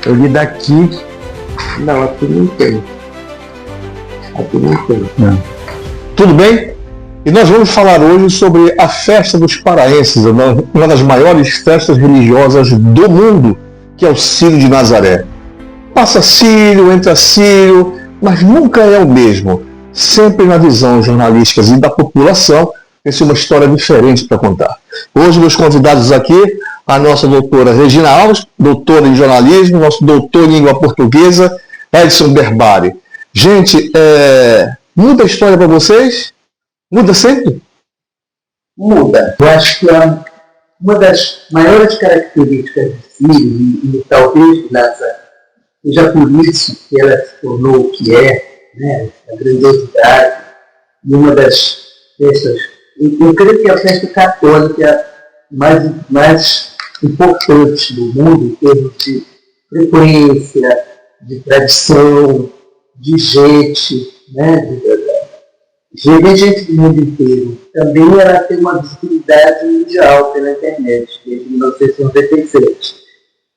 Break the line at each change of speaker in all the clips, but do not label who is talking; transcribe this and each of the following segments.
Eu li daqui. Não, aqui não tem. Aqui não tem. Não.
Tudo bem? E nós vamos falar hoje sobre a festa dos paraenses, uma das maiores festas religiosas do mundo, que é o Círio de Nazaré. Passa Círio, entra Círio, mas nunca é o mesmo. Sempre na visão jornalística e da população, tem uma história diferente para contar. Hoje, meus convidados aqui, a nossa doutora Regina Alves, doutora em jornalismo, nosso doutor em língua portuguesa, Edson Berbari. Gente, muda a história para vocês? Muda sempre?
Muda. Eu acho que uma das maiores características do Círio, e talvez seja por isso que ela se tornou o que é, né, a grandiosidade, e uma das festas, eu creio que é a festa católica mais importante do mundo, em termos de frequência, de tradição, de gente, né, de gente do mundo inteiro. Também ela tem uma visibilidade mundial pela internet, desde 1997.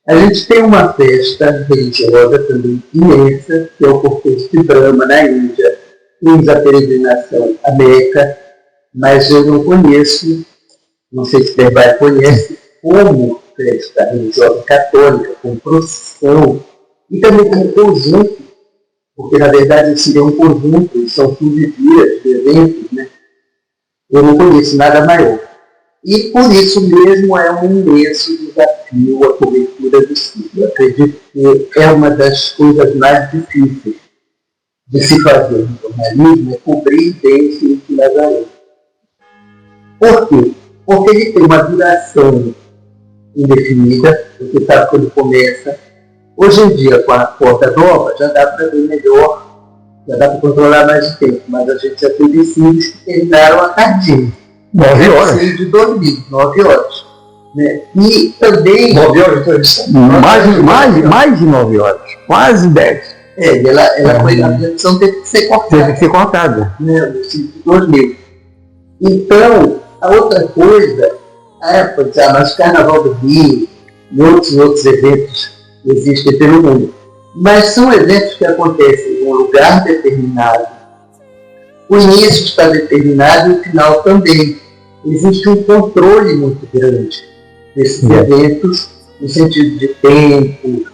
A gente tem uma festa religiosa também imensa, que é o Cortejo de Brahma, na Índia. Fiz a peregrinação a Meca, mas eu não conheço, não sei se o Berbari conhece, como festa religiosa católica, com procissão, e também como conjunto, porque na verdade esse é um conjunto, e são 15 dias de eventos, né? Eu não conheço nada maior. E por isso mesmo é um imenso desafio a cobertura do Círio. Acredito que é uma das coisas mais difíceis de se fazer no jornalismo, é cobrir bem o Círio de Nazaré. Por quê? Porque ele tem uma duração indefinida, você sabe quando começa. Hoje em dia, com a porta nova, já dá para ver melhor, já dá para controlar mais o tempo, mas a gente já teve Círios que terminaram a tardinha.
9 horas.
De dormir, 9 horas. Né? E também...
9 horas?
Mais de 9 horas. Quase 10.
E ela foi, a produção teve que ser cortada.
Teve que ser cortada.
Né? No Círio de dormir. Então, a outra coisa, mas o Carnaval do Rio e outros eventos existem pelo mundo. Mas são eventos que acontecem em um lugar determinado. O início está determinado e o final também. Existe um controle muito grande desses eventos, no sentido de tempo,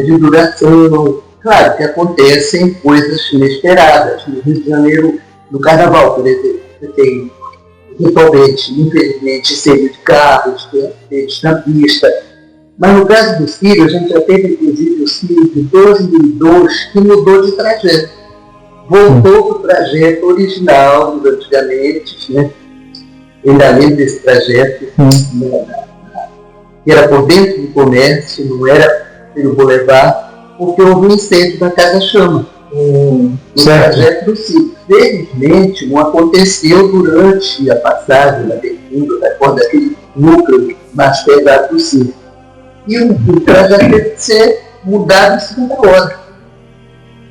de duração. Claro que acontecem coisas inesperadas. No Rio de Janeiro, no Carnaval, por exemplo, você tem, totalmente, infelizmente, incêndio de carros, acidentes na pista. Mas no caso do Círio, a gente já teve, inclusive, o Círio de 2002, que mudou de trajeto. Voltou para o trajeto original, dos antigamente, né? Ainda lembro desse trajeto, que era por dentro do comércio, não era pelo Boulevard, porque houve um incêndio da Casa Chama, no trajeto do Círio. Felizmente, não aconteceu durante a passagem, na abertura daquele núcleo mais pesado do Círio. E o trajeto teve que ser mudado em segunda hora.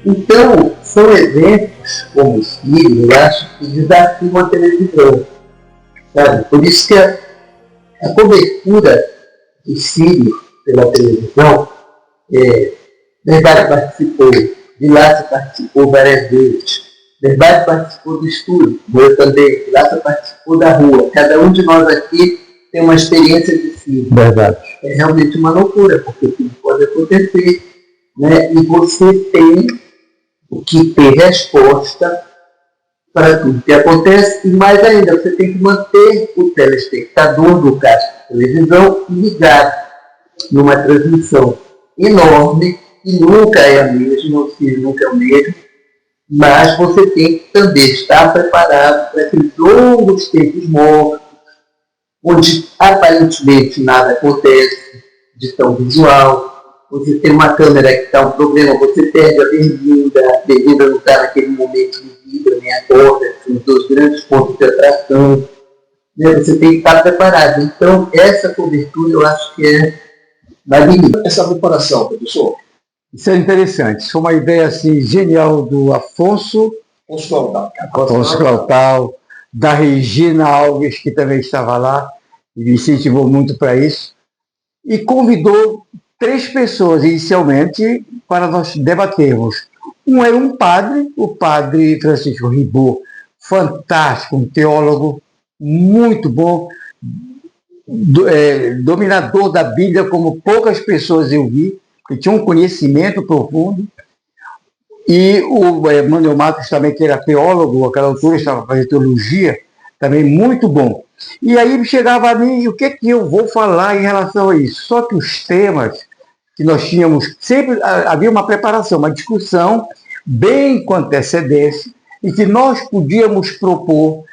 Então, são eventos como o Círio, eu acho que desafiam a televisão. Sabe? Por isso que a cobertura do Círio pela televisão, Berbari participou, Vilaça participou várias vezes, Berbari participou do estúdio, eu também, Vilaça participou da rua. Cada um de nós aqui tem uma experiência de Círio.
Verdade.
É realmente uma loucura, porque tudo pode acontecer. Né? E você tem que ter resposta para tudo que acontece, e mais ainda, você tem que manter o telespectador do caso de televisão ligado numa transmissão enorme, que nunca é a mesma, o Círio nunca é o mesmo, mas você tem que também estar preparado para aqueles longos tempos mortos, onde aparentemente nada acontece de tão visual. Você tem uma câmera que está um problema, você perde a berlinda não está naquele momento de vibra, nem a corda, que são os dois grandes pontos de atração. Né? Você tem que estar preparado. Então, essa cobertura eu acho que é magnífica.
Essa preparação, professor?
Isso é interessante. Isso foi uma ideia assim, genial do Afonso Clautal, da Regina Alves, que também estava lá e me incentivou muito para isso. e convidou 3 pessoas inicialmente para nós debatermos. Um era um padre, o padre Francisco Ribot, fantástico, um teólogo muito bom, dominador da Bíblia como poucas pessoas eu vi, que tinha um conhecimento profundo. E o Manuel Marcos também, que era teólogo, naquela altura estava fazendo teologia, também muito bom. E aí chegava a mim, e o que eu vou falar em relação a isso? Só que os temas que nós tínhamos, sempre havia uma preparação, uma discussão bem com antecedência, e que nós podíamos propor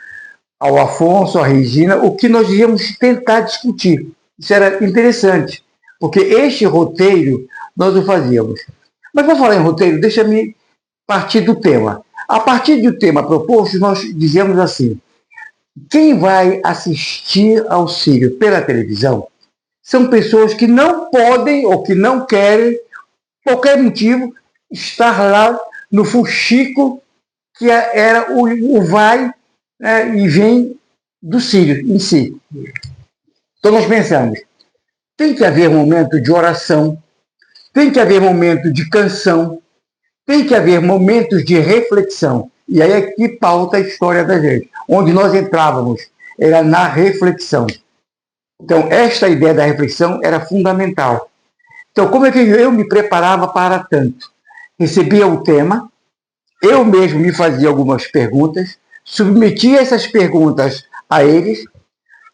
ao Afonso, à Regina, o que nós íamos tentar discutir. Isso era interessante, porque este roteiro nós o fazíamos. Mas vou falar em roteiro, deixa-me partir do tema. A partir do tema proposto, nós dizemos assim: quem vai assistir ao Sírio pela televisão são pessoas que não podem ou que não querem, por qualquer motivo, estar lá no fuxico que era o vai, né, e vem do Sírio em si. Então nós pensamos, tem que haver momento de oração, tem que haver momento de canção, tem que haver momentos de reflexão. E aí é que pauta a história da gente. Onde nós entrávamos era na reflexão. Então, esta ideia da reflexão era fundamental. Então, como é que eu me preparava para tanto? Recebia o tema, eu mesmo me fazia algumas perguntas, submetia essas perguntas a eles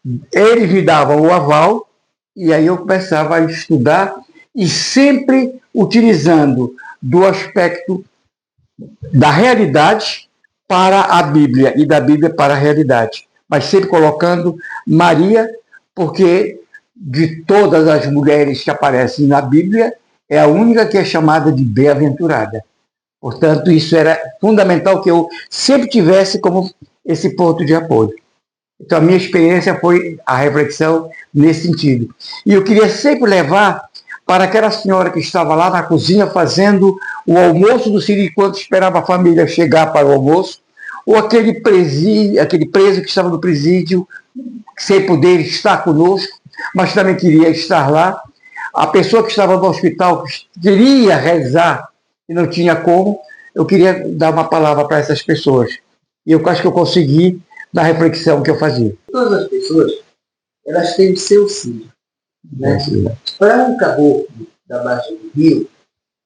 me davam o aval, e aí eu começava a estudar, e sempre utilizando do aspecto da realidade para a Bíblia, e da Bíblia para a realidade. Mas sempre colocando Maria, porque de todas as mulheres que aparecem na Bíblia, é a única que é chamada de bem-aventurada. Portanto, isso era fundamental que eu sempre tivesse como esse ponto de apoio. Então, a minha experiência foi a reflexão nesse sentido. E eu queria sempre levar para aquela senhora que estava lá na cozinha fazendo o almoço do Sírio enquanto esperava a família chegar para o almoço, ou aquele preso que estava no presídio sem poder estar conosco, mas também queria estar lá, a pessoa que estava no hospital que queria rezar e não tinha como. Eu queria dar uma palavra para essas pessoas. E eu acho que eu consegui na reflexão que eu fazia.
Todas as pessoas, elas têm o seu Sírio. Né? Para um caboclo da margem do rio,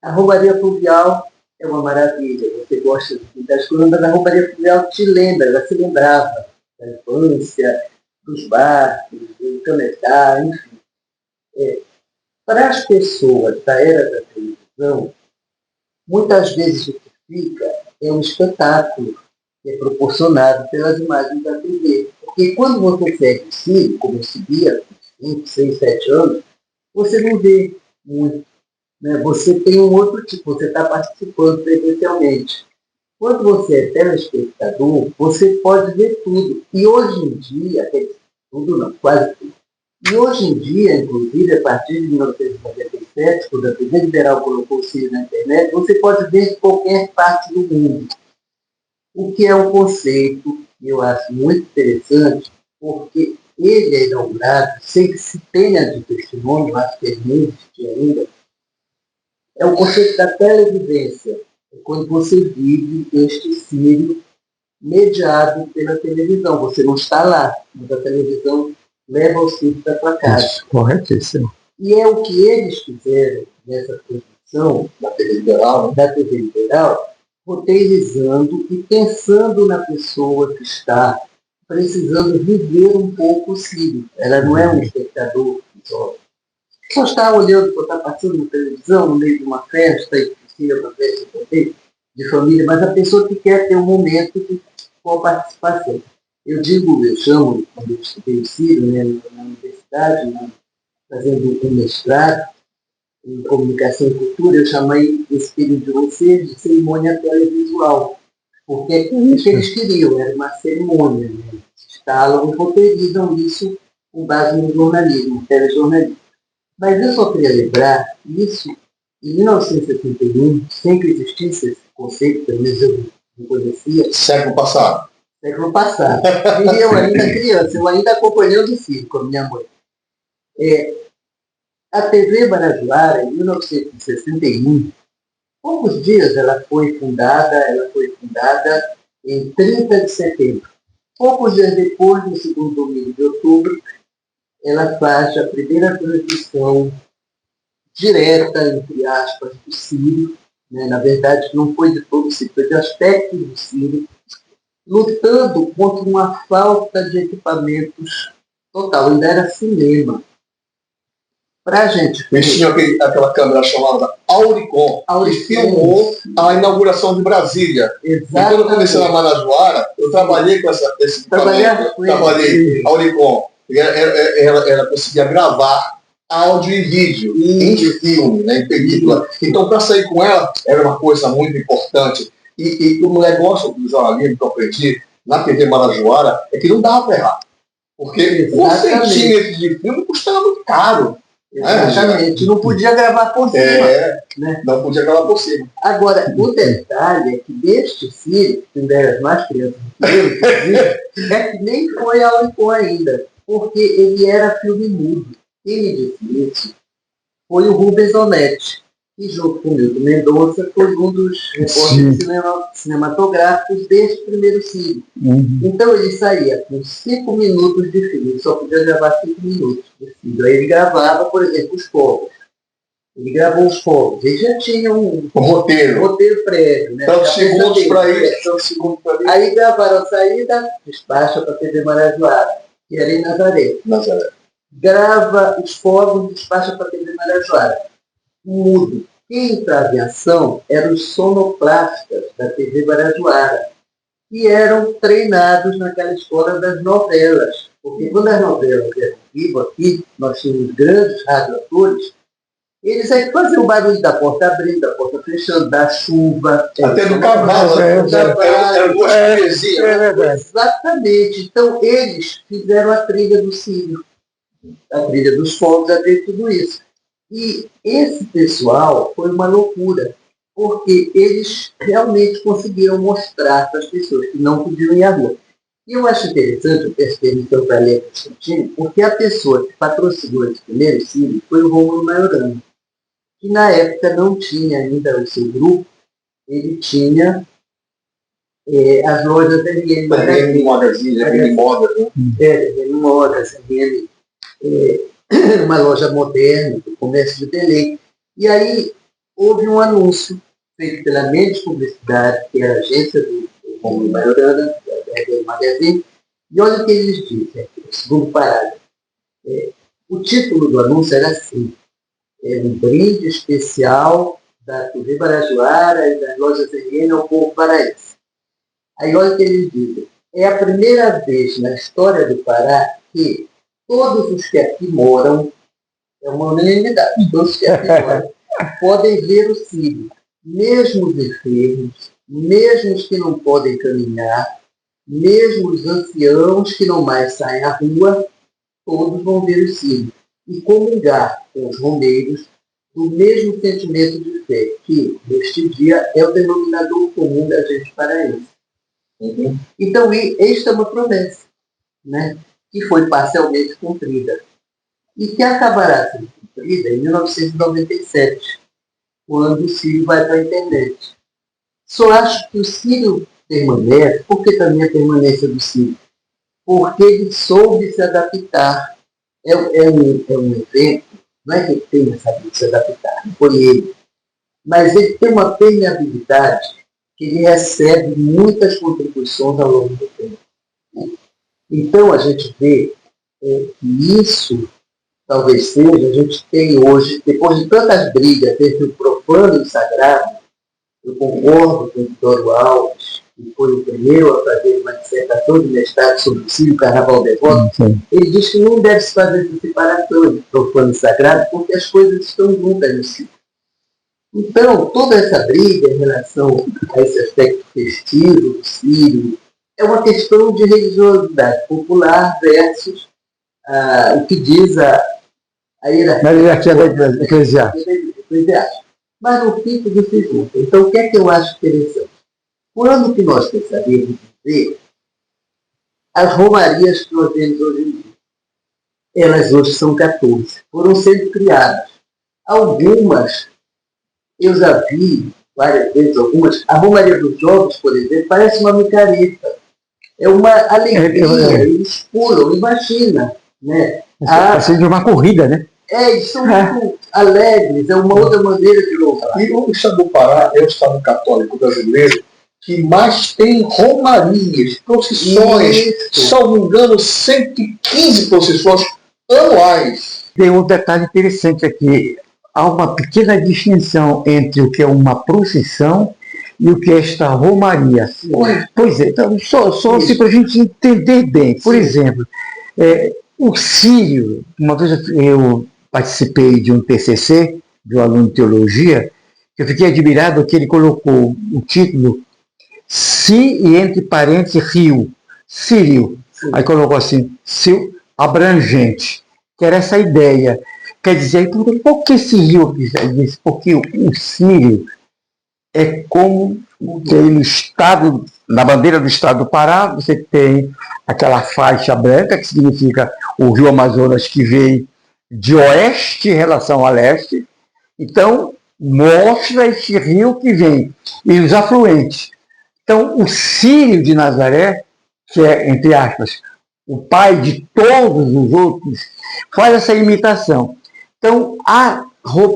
a roubaria fluvial é uma maravilha. Você gosta das coisas, mas a roubaria fluvial te lembra, ela se lembrava da infância, dos barcos, do canetar, enfim. Para as pessoas da era da televisão, muitas vezes o que fica é um espetáculo que é proporcionado pelas imagens da TV. Porque quando você segue o Sírio, como eu seguia, 5, 6, 7 anos, você não vê muito. Né? Você tem um outro tipo, você está participando presencialmente. Quando você é telespectador, você pode ver tudo. E hoje em dia, tudo não, quase tudo. E hoje em dia, inclusive, a partir de 1997, quando a TV Liberal colocou o Sírio na internet, você pode ver de qualquer parte do mundo. O que é um conceito que eu acho muito interessante, porque ele é inaugurado, sem que se tenha de testemunho, acho que ele não existe ainda, é o conceito da televivência. É quando você vive este Sírio mediado pela televisão. Você não está lá, mas a televisão leva o Sírio para sua casa.
Isso, corretíssimo.
E é o que eles fizeram nessa produção da TV Liberal, roteirizando e pensando na pessoa que está precisando viver um pouco o Sírio. Ela não é um espectador só está olhando, só está passando na televisão, no meio de uma festa, e precisa uma festa também, de família, mas a pessoa que quer ter um momento com a participação. Eu chamo, quando eu estudei o Sírio, né, na universidade, fazendo um mestrado em comunicação e cultura, eu chamei esse período de vocês de cerimônia televisual, porque o que eles queriam era uma cerimônia, né? Instalam e roteirizam isso com base no jornalismo, no telejornalismo. Mas eu só queria lembrar isso em 1971, sem que existisse esse conceito, pelo menos eu não conhecia.
Século passado.
Século passado. E eu ainda criança, eu ainda acompanhando o Sírio com a minha mãe. A TV Marajoara, em 1961, poucos dias ela foi fundada em 30 de setembro. Poucos dias depois, no segundo domingo de outubro, ela faz a primeira transmissão direta, entre aspas, do Sírio, né? Na verdade, não foi de todo o Sírio, foi de aspectos do Sírio, lutando contra uma falta de equipamentos total. Ainda era cinema. Para a gente...
Eles tinham aquela câmera chamada Auricon, que filmou a inauguração de Brasília.
Exatamente.
E quando eu comecei na Marajoara, eu trabalhei com esse equipamento. Trabalhei Auricon. Ela conseguia gravar áudio e vídeo em filme, né, em película. Então, para sair com ela, era uma coisa muito importante. E o negócio do jornalismo que eu aprendi na TV Marajoara é que não dava para errar. Porque um centímetro de filme custava muito caro.
Exatamente. Não podia gravar por cima. Né?
Não podia gravar por cima.
Agora, o detalhe é que deste filme, que ainda era mais criança do que eu, é que nem foi a Auricon ainda, porque ele era filme mudo. Quem me disse isso foi o Rubens Onetti, que junto com o Milton Mendonça foi um dos repórteres cinematográficos deste primeiro filme. Então ele saía com 5 minutos de filme, ele só podia gravar 5 minutos de filme. Aí ele gravava, por exemplo, os fogos. Ele gravou os fogos. Ele já tinha um roteiro prévio. Né?
Tantos segundos para ir.
Aí gravaram a saída, despacha para a TV Marajoara, que era em Nazaré. Grava os fogos, despacha para a TV Marajoara. Mudo. Quem entrava em ação eram os sonoplastas da TV Marajoara, que eram treinados naquela escola das novelas. Porque quando as novelas eram vivo aqui, nós tínhamos grandes radioatores, eles aí faziam o barulho da porta abrindo, da porta fechando, da chuva.
Até do cavalo, era duas poesias.
Exatamente. Então, eles fizeram a trilha do Sírio, a trilha dos fogos, a trilha de tudo isso. E esse pessoal foi uma loucura, porque eles realmente conseguiram mostrar para as pessoas que não podiam ir à rua. E eu acho interessante, eu percebi que eu falei discutindo, porque a pessoa que patrocinou esse primeiro Sírio foi o Rômulo Maiorana, que na época não tinha ainda o seu grupo, ele tinha as lojas RM
Magazine, RM Moda,
RM Modas, RM, uma loja moderna, do comércio de Belém. E aí houve um anúncio feito pela Mendes Publicidade, que era a agência do Rômulo Maiorana, da RM Magazine, e olha o que eles dizem, o segundo parágrafo. O título do anúncio era assim: um brinde especial da TV Marajoara e das lojas RM ao povo paraense. Aí olha o que eles dizem: é a primeira vez na história do Pará que todos os que aqui moram, é uma unanimidade, todos os que aqui moram, podem ver o Sírio, mesmo os enfermos, mesmo os que não podem caminhar, mesmo os anciãos que não mais saem à rua, todos vão ver o Sírio e comungar com os romeiros do mesmo sentimento de fé, que, neste dia, é o denominador comum da gente paraense. Então, esta é uma promessa, né, que foi parcialmente cumprida e que acabará sendo cumprida em 1997, quando o Sírio vai para a internet. Só acho que o Sírio permanece, porque também a permanência do Sírio, porque ele soube se adaptar. É um evento, não é que ele tenha sabido se adaptar, não foi ele, mas ele tem uma permeabilidade que ele recebe muitas contribuições ao longo do tempo. Então, a gente vê que isso, talvez seja, a gente tem hoje, depois de tantas brigas entre o profano e o sagrado, eu concordo com o Vitório Alves, que foi o primeiro a fazer uma dissertação de mestrado sobre o Sírio Carnaval Devoto. Ele diz que não deve se fazer essa separação de profano e sagrado, porque as coisas estão juntas no Sírio. Então, toda essa briga em relação a esse aspecto festivo do Sírio é uma questão de religiosidade popular versus o que diz a hierarquia da eclesiástica. Mas no fim tudo se junta. Então, o que é que eu acho interessante? Quando que nós pensaríamos dizer as romarias que nós vemos hoje em dia? elas hoje são 14. Foram sendo criadas. Algumas, eu já vi várias vezes, a Romaria dos Jovens, por exemplo, parece uma micareta. É uma alegria, eles pulam, imagina. Né?
Precisa de uma corrida, né?
Eles são muito alegres, é uma outra maneira de louvar.
E o estado do Pará é o estado católico brasileiro que mais tem romarias, procissões, salvo engano, 115 procissões anuais.
Tem um detalhe interessante aqui. Há uma pequena distinção entre o que é uma procissão e o que é esta romaria. Pois é, então, só assim para a gente entender bem. Por exemplo, o Círio, uma vez eu participei de um TCC, de um aluno de teologia, eu fiquei admirado que ele colocou o título Si e entre parênteses Rio, Sírio. Aí colocou assim, Sil abrangente, que era essa ideia. Quer dizer, por que esse rio? Porque o Sírio é como que no estado, na bandeira do estado do Pará, você tem aquela faixa branca, que significa o rio Amazonas que vem de oeste em relação a leste. Então, mostra esse rio que vem, e os afluentes. Então, o Sírio de Nazaré, que é, entre aspas, o pai de todos os outros, faz essa imitação. Então, a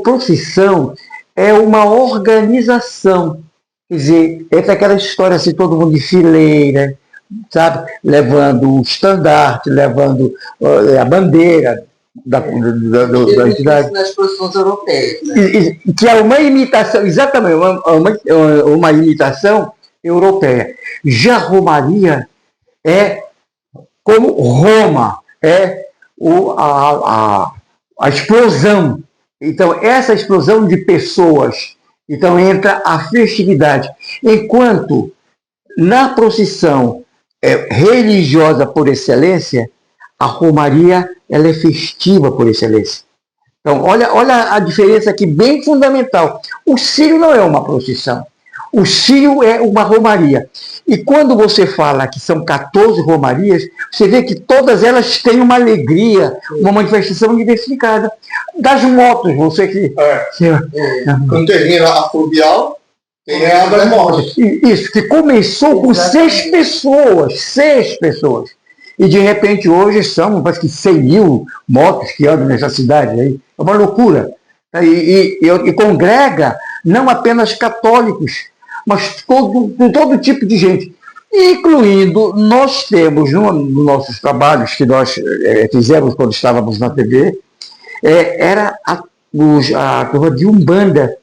procissão é uma organização. Quer dizer, é aquela história assim, todo mundo de fileira, sabe? Levando o estandarte, levando a bandeira da entidade.
Nas procissões europeias. Né?
Que é uma imitação, exatamente, uma imitação europeia. Já a Romaria é como Roma, é a explosão. Então, essa explosão de pessoas, então entra a festividade. Enquanto na procissão religiosa por excelência, a Romaria ela é festiva por excelência. Então, olha a diferença aqui, bem fundamental. O Círio não é uma procissão. O Círio é uma romaria. E quando você fala que são 14 romarias, você vê que todas elas têm uma alegria, uma manifestação diversificada. Das motos, você que...
Quando termina a fluvial, tem a das motos.
Isso, que começou com 6 pessoas. 6 pessoas. E de repente hoje são, parece que 100 mil motos que andam nessa cidade aí. É uma loucura. E congrega não apenas católicos, mas todo tipo de gente. Incluindo, nós temos, nos nossos trabalhos que nós fizemos quando estávamos na TV, era a turma de Umbanda,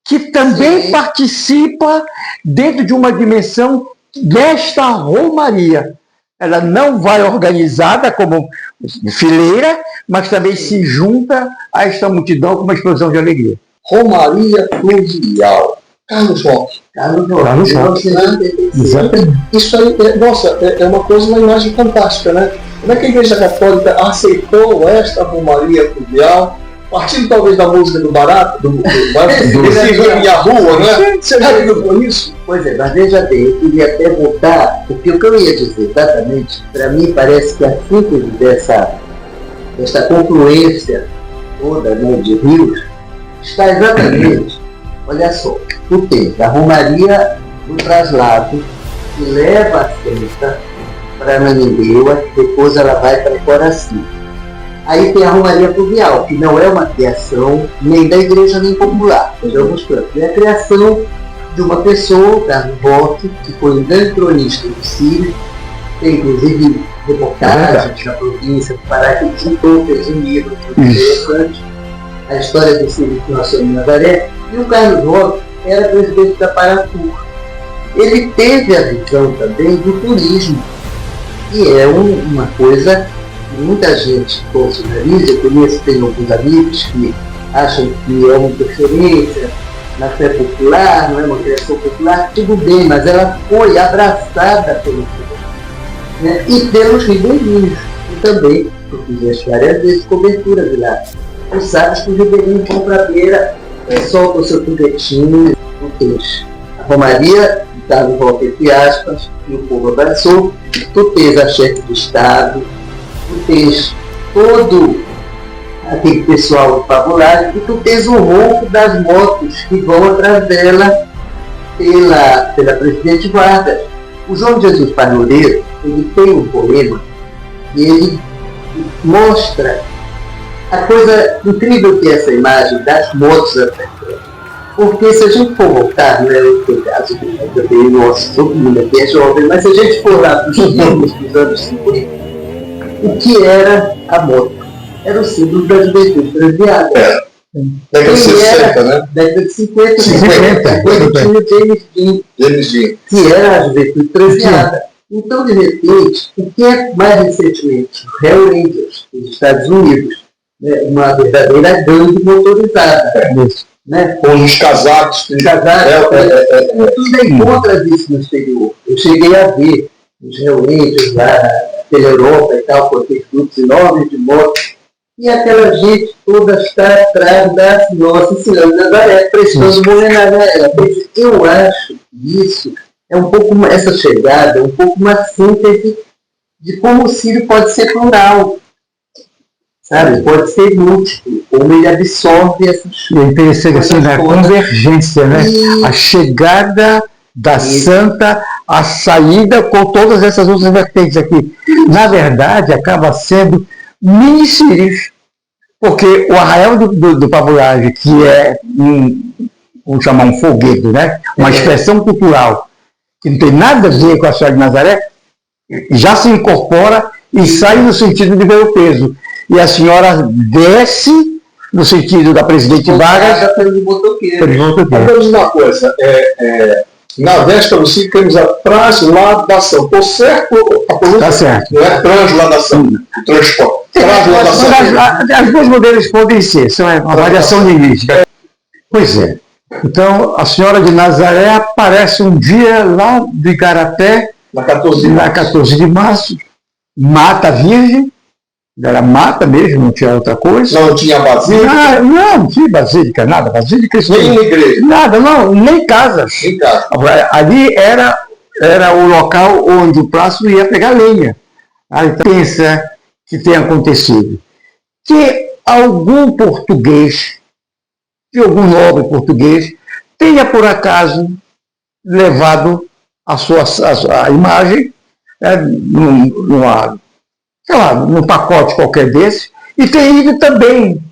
que também participa dentro de uma dimensão desta romaria. Ela não vai organizada como fileira, mas também se junta a esta multidão com uma explosão de alegria.
Romaria fluvial. Carlos Roque. Exatamente. Isso aí, nossa, é uma coisa, uma imagem fantástica, né? Como é que a Igreja Católica aceitou esta Romaria fluvial, partindo talvez da música do Barato, e a rua, né? Será que não foi isso?
Pois é, mas veja bem, eu queria até voltar, porque o que eu ia dizer exatamente, para mim parece que a síntese dessa confluência toda, né, de rios, está exatamente, olha só, tu tens a Romaria do Traslado, que leva a senta para Ananindeua, depois ela vai para Coraci. Aí tem a Romaria Fluvial, que não é uma criação nem da igreja nem popular, mas alguns cantos. É a criação de uma pessoa, Carlos Roque, que foi um grande cronista do Círio, tem inclusive reportagens na província do Pará, que fez um livro muito interessante, a história do Círio que nasceu em Nazaré, e o Carlos Roque era presidente da Paratur. Ele teve a visão também do turismo, que é uma coisa que muita gente consideriza. Eu conheço, tenho alguns amigos que acham que é uma interferência na fé popular, não é uma criação popular, tudo bem, mas ela foi abraçada pelo povo, né? E pelos ribeirinhos, e também, eu fiz várias vezes cobertura de lá. Os sabes que os ribeirinhos vão para a beira, soltam o seu foguetinho, o peixe. A Romaria, Carlos Roque, entre aspas, e o povo abraçou. Tu tens a chefe de Estado, tu tens todo aquele pessoal do Pavulagem, e tu tens o ronco das motos que vão atrás dela pela Presidente Vargas. O João Jesus Painoleiro, ele tem um poema e ele mostra a coisa incrível que é essa imagem das motos atrás dela. Porque se a gente for voltar, não é o caso também, nossa, todo mundo aqui é jovem, mas se a gente for lá para os filmes dos anos 50, o que era a moto? Era o símbolo da juventude transviada.
Década de 60, né?
Década de 50, quando tinha James Dean, que era a juventude transviada. Então, de repente, o que é mais recentemente? O Hell Rangers, nos Estados Unidos, né? Uma verdadeira gangue motorizada. Né?
Com os casacos.
Tudo é contra disso no exterior. Eu cheguei a ver os Hell Rangers lá pela Europa e tal, com aqueles grupos enormes de motos. E aquela gente toda está atrás da Nossa Senhora de Nazaré, prestando homenagem a ela. Eu acho que isso é um pouco, essa chegada, um pouco uma síntese de como o Círio pode ser plural. Sabe? Pode ser múltiplo, como ele absorve essas
coisas. É interessante assim, né? Convergência, né?
E...
a chegada da Santa, a saída com todas essas outras vertentes aqui. Na verdade, acaba sendo mini-sírios, porque o Arraial do Pavulagem, que é vamos chamar um foguete, né? Uma expressão cultural, que não tem nada a ver com a Senhora de Nazaré, já se incorpora e sai no sentido de ver o peso. E a senhora desce no sentido da Presidente Vargas
pelos motoqueiros.
Vamos uma coisa, na véspera do ciclo temos a transladação. Estou certo?
Está certo.
Não é transladação, transporte.
As duas maneiras podem ser, são uma variação linguística. Pois é. Então, a Senhora de Nazaré aparece um dia lá do Igarapé,
na 14
de março, mata virgem, era mata mesmo, não tinha outra coisa.
Não tinha basílica?
Não tinha basílica, nada. Basílica,
nem igreja?
Nada, não, nem casas.
Nem casa.
Ali era o local onde o Plácido ia pegar lenha. Aí pensa que tem acontecido. Que algum português, que algum nobre português, tenha por acaso levado a imagem num pacote qualquer desse, e tem ido também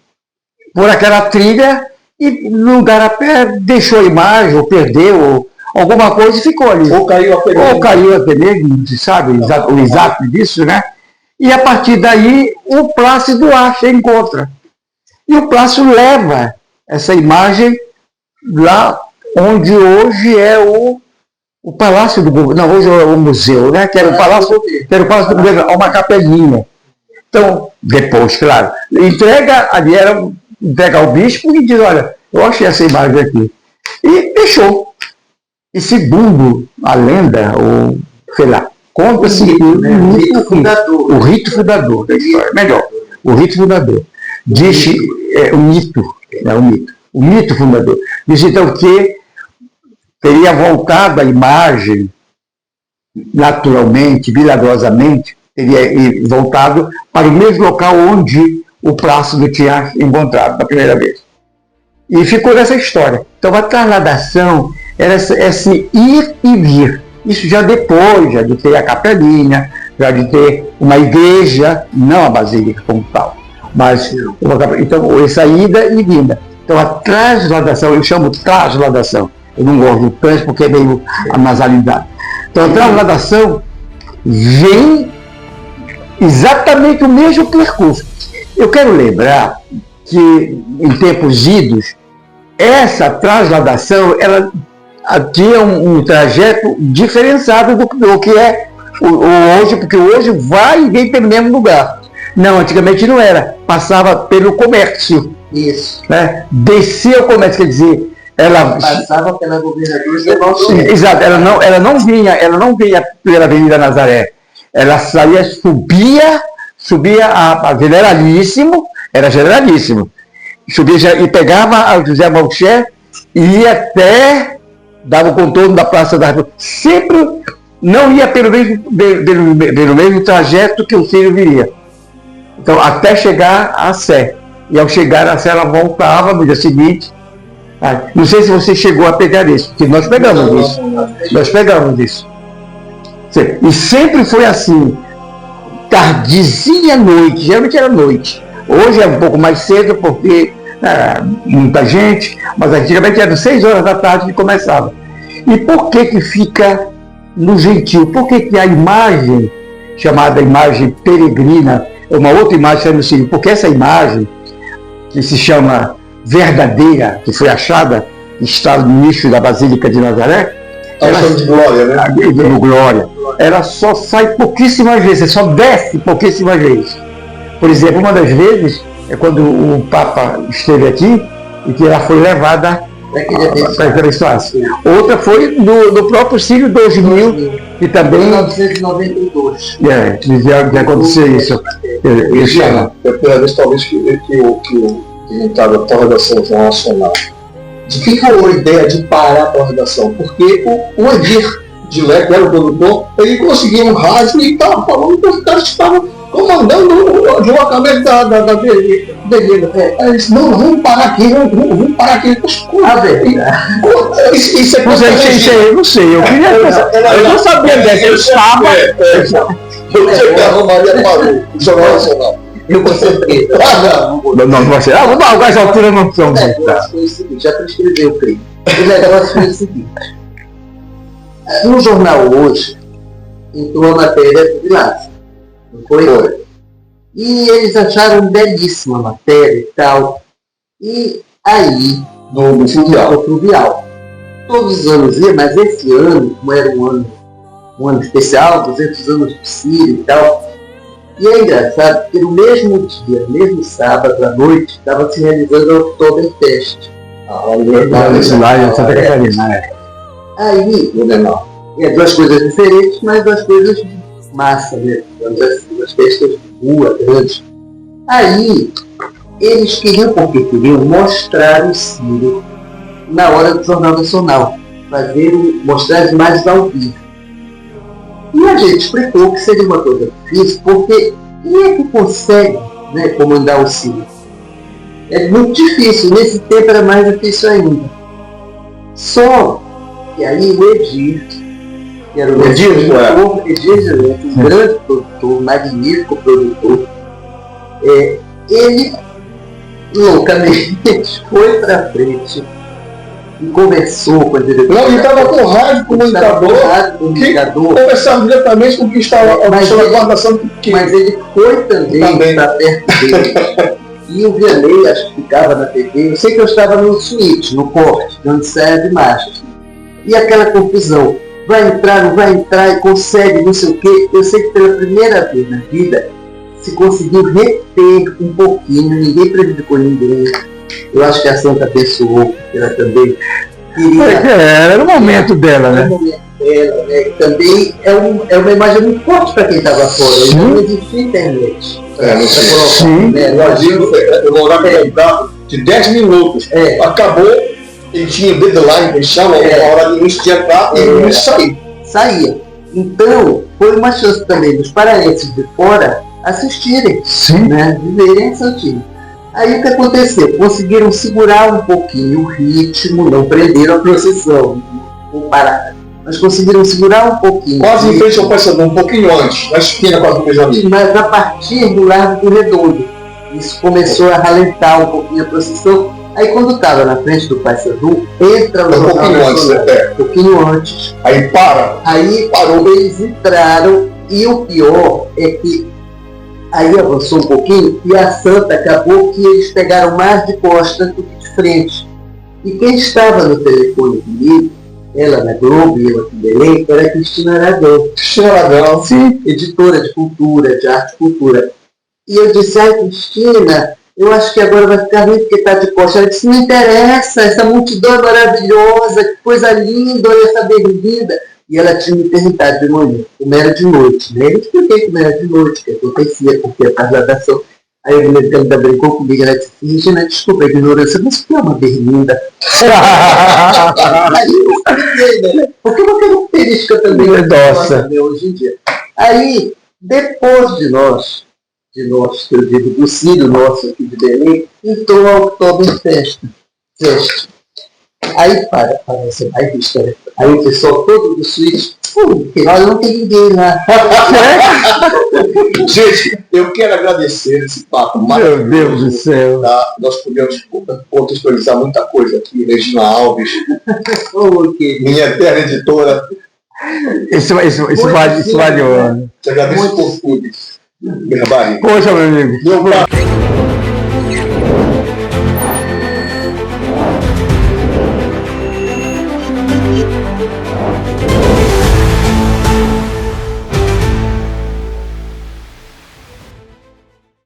por aquela trilha e no Igarapé deixou a imagem, ou perdeu, ou alguma coisa e ficou ali.
Ou caiu
até mesmo, não se sabe o exato disso, né? E a partir daí o Plácido acha, encontra. E o Plácido leva essa imagem lá onde hoje é o Palácio do Governo, não, hoje é o museu, né? Que era o Palácio do Governo, uma capelinha. Então, depois, claro, entrega ao bispo e diz, olha, eu achei essa imagem aqui. E deixou. E segundo a lenda, ou sei lá, conta-se o rito fundador da história, melhor, o rito fundador. Diz o mito fundador. Diz então que teria voltado a imagem naturalmente, milagrosamente, teria voltado para o mesmo local onde o Plácido tinha encontrado da primeira vez. E ficou nessa história. Então a trasladação era esse ir e vir. Isso já depois, já de ter a capelinha, já de ter uma igreja, não a basílica como tal, mas então essa ida e vinda. Então a trasladação, eu chamo de trasladação. Eu não gosto do trans porque é meio a nasalidade. Então a trasladação vem exatamente o mesmo percurso. Eu quero lembrar que em tempos idos, essa trasladação ela tinha um trajeto diferenciado do que é hoje, porque hoje vai e vem pelo mesmo lugar. Não, antigamente não era. Passava pelo comércio.
Isso.
Né? Descia o comércio, quer dizer, ela
passava pela governadora de Valdir.
Exato, ela não vinha pela Avenida Nazaré. Ela saía, subia a Generalíssimo, era Generalíssimo. Subia e pegava a José Malcher e ia até, dava o contorno da Praça da Rua. Sempre não ia pelo mesmo trajeto que o Círio viria. Então, até chegar à Sé. E ao chegar à Sé, ela voltava no dia seguinte. Não sei se você chegou a pegar isso, porque nós pegamos isso. Nós pegamos isso. E sempre foi assim, tardezinha à noite, geralmente era noite. Hoje é um pouco mais cedo, porque muita gente, mas antigamente era 6 horas da tarde que começava. E por que fica no gentil? Por que a imagem, chamada imagem peregrina, é uma outra imagem no Sírio? Porque essa imagem, que se chama verdadeira, que foi achada, que está no nicho da Basílica de Nazaré,
de glória, né?
Do glória. Ela só sai pouquíssimas vezes, só desce pouquíssimas vezes. Por exemplo, uma das vezes é quando o Papa esteve aqui e que ela foi levada para aquela situação. Outra foi do próprio Sírio 2000, que também...
1992.
Que aconteceu isso.
Eu penso talvez que a prorrogação nacional. De que foi a ideia de parar a prorrogação? Porque o Edir de Leco, que era o produtor, ele conseguia um rádio e estava falando que os caras estavam comandando o deslocamento da Beleza. Aí disse, não, vamos parar aqui, vamos parar aqui. Isso é coisa
eu não sei, eu queria... Eu não sabia dessa, eu estava...
Eu sei que a Romaria parou, o Jornal Nacional.
Eu vou ser preso.
Não vai ser. Vamos lá, essa altura não são.
O negócio foi o seguinte, já prescreveu o crime. O negócio foi o seguinte. No jornal hoje, entrou a matéria do Vilaça. Não foi? E eles acharam belíssima a matéria e tal. E aí,
do
Fluvial. Todos os anos ia, mas esse ano, como era um ano especial, 200 anos do Sírio e tal. E é engraçado porque no mesmo dia, no mesmo sábado à noite, estava se realizando a Oktoberfest.
Santa Catarina,
Aí, duas coisas diferentes, mas duas coisas de massa, né? Duas festas de rua, grandes. Aí, eles queriam mostrar o Sírio na hora do Jornal Nacional, mostrar as imagens ao vivo. E a gente explicou que seria uma coisa difícil, porque quem é que consegue, né, comandar o Sírio? É muito difícil, nesse tempo era mais difícil ainda. Só que aí o Edir, que era o Edir, um grande produtor, magnífico produtor, ele loucamente foi para frente e conversou com a diretora.
Não, ele estava com o rádio comunicador, conversava diretamente com quem estava a guardação.
Mas ele foi também para perto dele. E o Vianney, acho que ficava na TV, eu sei que eu estava no suíte, no corte, onde sai as imagens. E aquela confusão, vai entrar, não vai entrar, e consegue, não sei o quê. Eu sei que pela primeira vez na vida, se conseguiu reter um pouquinho, ninguém prejudicou ninguém. Eu acho que a Santa abençoou, porque ela também queria...
Era o momento dela, né?
Era o momento dela, né? Também é uma imagem muito forte para quem estava fora, não existia internet.
Eu morava de 10 minutos. Acabou, ele tinha deadline, que eles chamam, a hora de início de entrar e o início
saía. Então, foi uma chance também dos paraenses de fora assistirem, né? Viverem em Santinho. Aí o que aconteceu? Conseguiram segurar um pouquinho o ritmo, não prenderam a procissão, mas conseguiram segurar um pouquinho.
Quase em frente ao Paissandu, um pouquinho antes, na esquina quase do Benjamin.
Mas a partir do Largo do Redondo, isso começou a ralentar um pouquinho a procissão. Aí quando estava na frente do Paissandu, entra no
um pouquinho antes. Aí
parou, eles entraram e o pior é que aí avançou um pouquinho e a Santa acabou que eles pegaram mais de costas do que de frente. E quem estava no telefone comigo, ela na Globo e eu aqui em Belém, era a Cristina Aragão. Sim, editora de cultura, de arte e cultura. E eu disse, Cristina, eu acho que agora vai ficar ruim porque está de costas. Ela disse, não interessa, essa multidão é maravilhosa, que coisa linda, olha essa bem-vinda. E ela tinha me perguntado de manhã, como era de noite, né? Eu expliquei como era de noite, o que acontecia, porque a trasladação. Aí eu me lembro que ela ainda brincou comigo, ela disse, Regina, desculpa a ignorância, mas o que é uma berlinda? Aí eu expliquei, né? Porque é uma característica também
nossa
hoje em dia. Aí, depois de nós, de nós, que eu digo do Círio nosso aqui de Belém, então a Oktoberfest. Aí parece mais história. Aí o pessoal todo do suíte, olha, não tem ninguém lá.
Gente, eu quero agradecer esse papo
Meu Deus do céu.
Tá? Nós podemos contextualizar muita coisa aqui. Regina Alves, minha eterna editora.
Isso vale o ano.
Te agradeço por tudo.
Poxa, meu amigo.
Meu pai.